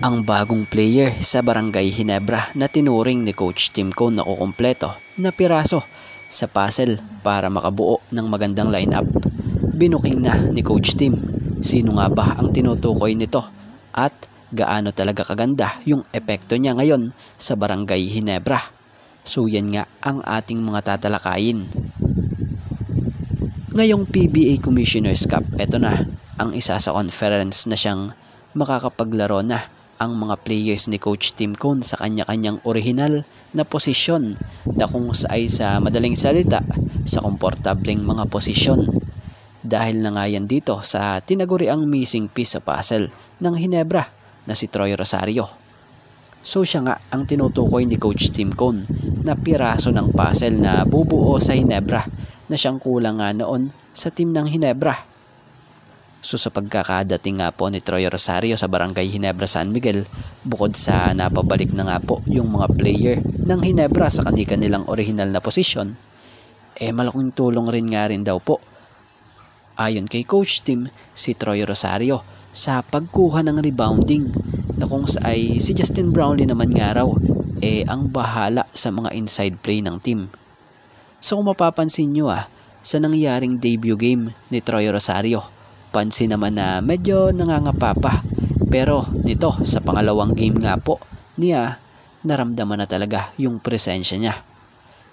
ang bagong player sa Barangay Ginebra na tinuring ni Coach Tim Cone na kukumpleto na piraso sa puzzle para makabuo ng magandang lineup. Binuking na ni Coach Tim sino nga ba ang tinutukoy nito at gaano talaga kaganda yung epekto niya ngayon sa Barangay Ginebra. So yan nga ang ating mga tatalakayin. Ngayong PBA Commissioner's Cup, eto na ang isa sa conference na siyang makakapaglaro na ang mga players ni Coach Tim Cone sa kanya-kanyang original na posisyon na kung ay sa madaling salita sa komportableng mga posisyon. Dahil na nga yan dito sa tinaguriang missing piece sa puzzle ng Ginebra na si Troy Rosario. So siya nga ang tinutukoy ni Coach Tim Cone na piraso ng puzzle na bubuo sa Ginebra na siyang kulang nga noon sa team ng Ginebra. So sa pagkakadating nga po ni Troy Rosario sa Barangay Ginebra San Miguel, bukod sa napabalik na nga po yung mga player ng Ginebra sa kanilang original na posisyon, malaking tulong rin nga rin daw po ayon kay Coach Tim si Troy Rosario sa pagkuha ng rebounding na kung ay si Justin Brownlee naman nga raw ang bahala sa mga inside play ng team. So kung mapapansin nyo sa nangyaring debut game ni Troy Rosario, pansin naman na medyo nangangapa pa, pero nito sa pangalawang game nga po niya naramdaman na talaga yung presensya niya.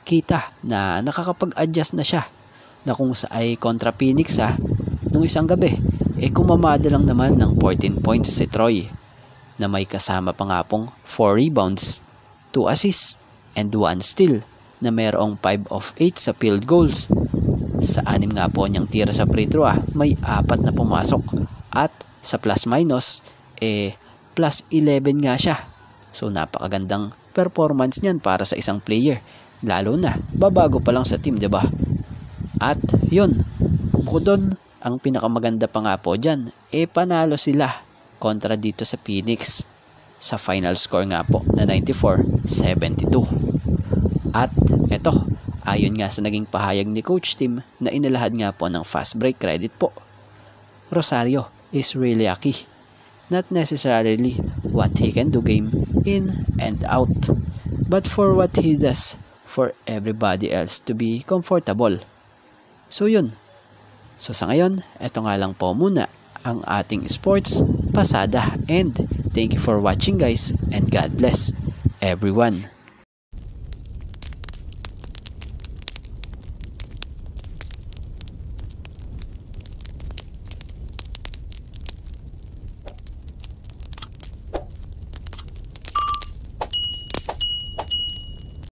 Kita na nakakapag-adjust na siya na kung sa ay kontra Phoenix nung isang gabi kumamada lang naman ng 14 points si Troy na may kasama pa nga pong 4 rebounds, 2 assists and 1 steal na mayroong 5 of 8 sa field goals. Sa 6 nga po niyang tira sa free throw may 4 na pumasok at sa plus minus plus 11 nga siya. So napakagandang performance niyan para sa isang player, lalo na babago pa lang sa team, diba? At yun, bukod doon, ang pinakamaganda pa nga po dyan panalo sila kontra dito sa Phoenix sa final score nga po na 94-72. At eto, ayon nga sa naging pahayag ni Coach Tim na inilahad nga po ng fast break credit po, Rosario is really a key. Not necessarily what he can do game in and out, but for what he does for everybody else to be comfortable. So yun. So sa ngayon, eto nga lang po muna ang ating sports pasada, and thank you for watching guys, and God bless everyone.